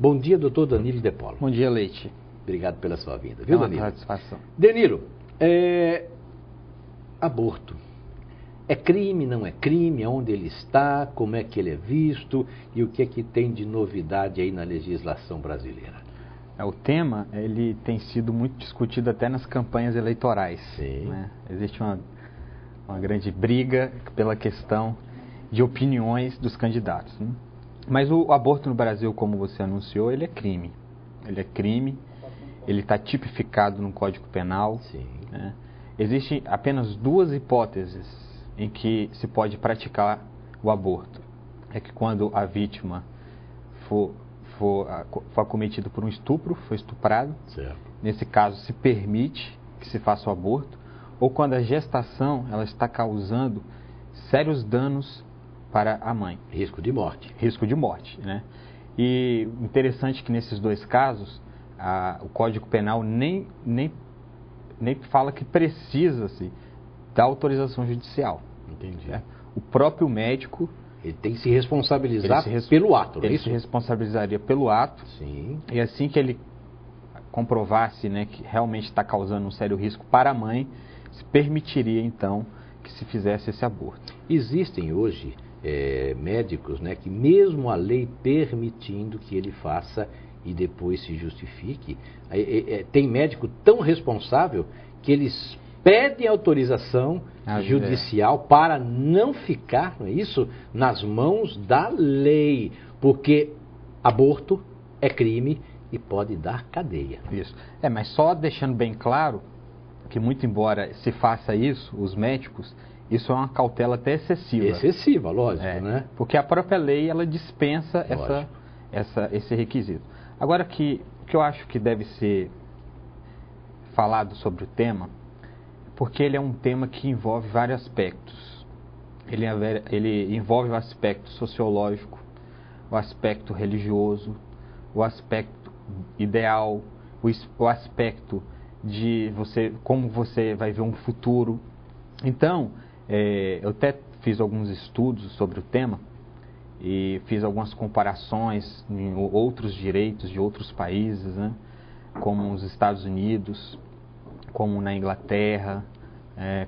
Bom dia, doutor Danilo De Polo. Bom dia, Leite. Obrigado pela sua vinda, viu, Danilo? Satisfação. Danilo, aborto. É crime, não é crime? Onde ele está? Como é que ele é visto? E o que é que tem de novidade aí na legislação brasileira? O tema, ele tem sido muito discutido até nas campanhas eleitorais. Sim. Né? Existe uma grande briga pela questão de opiniões dos candidatos. Né? Mas o aborto no Brasil, como você anunciou, ele é crime. Ele é crime, ele está tipificado no Código Penal. Sim. Né? Existem apenas duas hipóteses em que se pode praticar o aborto. É que quando a vítima for acometido por um estupro, foi estuprado, certo. Nesse caso se permite que se faça o aborto, ou quando a gestação ela está causando sérios danos para a mãe. Risco de morte. Risco de morte, né? E interessante que nesses dois casos, o Código Penal nem fala que precisa-se da autorização judicial. Entendi. Né? O próprio médico... Ele tem que se responsabilizar pelo ato, não é isso? Ele se responsabilizaria pelo ato. Sim. E assim que ele comprovasse, né, que realmente está causando um sério risco para a mãe, se permitiria então que se fizesse esse aborto. Existem hoje médicos, né, que mesmo a lei permitindo que ele faça e depois se justifique, tem médico tão responsável que eles pedem autorização judicial para não ficar, não é isso, nas mãos da lei, porque aborto é crime e pode dar cadeia. Isso. Mas só deixando bem claro que, muito embora se faça isso, os médicos, isso é uma cautela até excessiva. Excessiva, lógico, né? Porque a própria lei, ela dispensa esse requisito. Agora, o que eu acho que deve ser falado sobre o tema, porque ele é um tema que envolve vários aspectos. Ele envolve o aspecto sociológico, o aspecto religioso, o aspecto ideal, o aspecto de como você vai ver um futuro. Então, eu até fiz alguns estudos sobre o tema e fiz algumas comparações em outros direitos de outros países, né, como os Estados Unidos, como na Inglaterra,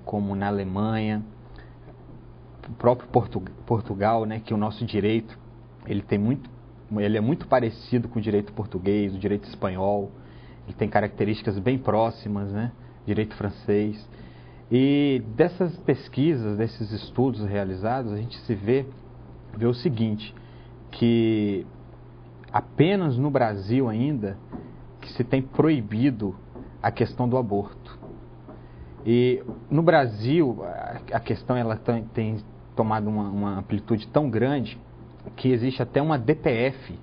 como na Alemanha, o próprio Portugal, né, que o nosso direito ele é muito parecido com o direito português, o direito espanhol, ele tem características bem próximas, né, direito francês. E dessas pesquisas, desses estudos realizados, a gente vê o seguinte, que apenas no Brasil ainda que se tem proibido a questão do aborto. E no Brasil a questão ela tem tomado uma amplitude tão grande que existe até uma DPF,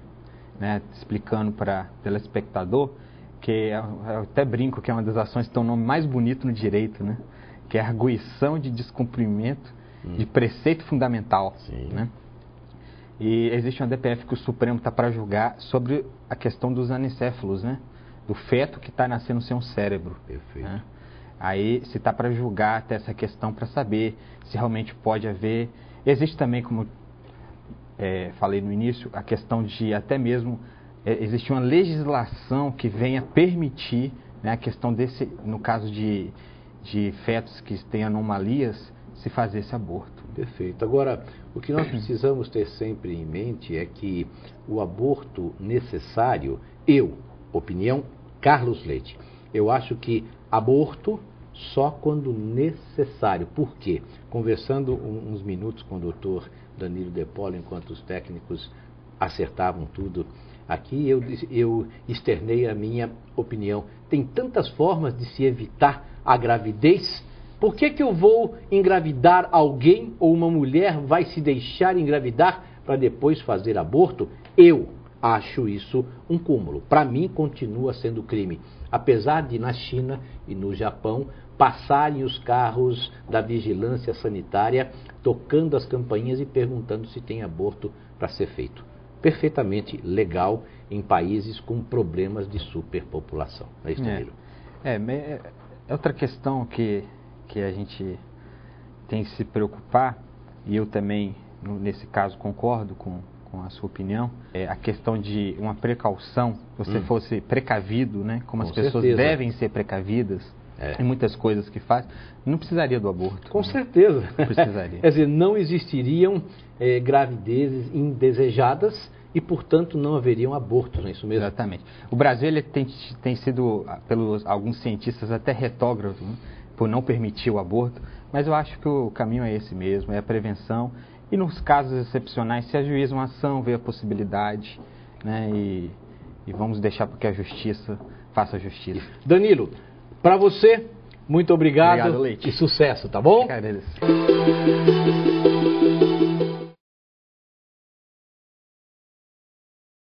né, explicando para o telespectador, que eu até brinco que é uma das ações que tem o nome mais bonito no direito, né, que é a arguição de descumprimento de preceito fundamental. Né? E existe uma DPF que o Supremo está para julgar sobre a questão dos anencéfalos, né, do feto que está nascendo sem um cérebro. Perfeito. Né? Aí se está para julgar até essa questão para saber se realmente pode haver. Existe também, como falei no início, a questão de até mesmo existe uma legislação que venha permitir, né, a questão desse, no caso de fetos que têm anomalias, se fazer esse aborto. Perfeito. Agora, o que nós precisamos ter sempre em mente é que o aborto necessário, opinião Carlos Leite, eu acho que aborto só quando necessário. Por quê? Conversando uns minutos com o doutor Danilo De Polo, enquanto os técnicos acertavam tudo aqui, eu externei a minha opinião. Tem tantas formas de se evitar a gravidez. Por que eu vou engravidar alguém ou uma mulher vai se deixar engravidar para depois fazer aborto? Eu acho isso um cúmulo. Para mim, continua sendo crime. Apesar de na China e no Japão passarem os carros da vigilância sanitária tocando as campainhas e perguntando se tem aborto para ser feito. Perfeitamente legal em países com problemas de superpopulação. Não é isso, Danilo? Outra questão que a gente tem que se preocupar, e eu também, nesse caso, concordo com com a sua opinião, a questão de uma precaução, se você fosse precavido, né, como as pessoas devem ser precavidas em muitas coisas que fazem, não precisaria do aborto. Com certeza. Não precisaria. Quer dizer, não existiriam gravidezes indesejadas e, portanto, não haveriam abortos, não é isso mesmo? Exatamente. O Brasil ele tem sido, pelos alguns cientistas, até retógrafo, né, por não permitir o aborto, mas eu acho que o caminho é esse mesmo, é a prevenção. E nos casos excepcionais, se ajuiza uma ação, vê a possibilidade, né, e vamos deixar para que a justiça faça a justiça. Danilo, para você, muito obrigado, Obrigado, Leite. E sucesso, tá bom? Agradeço.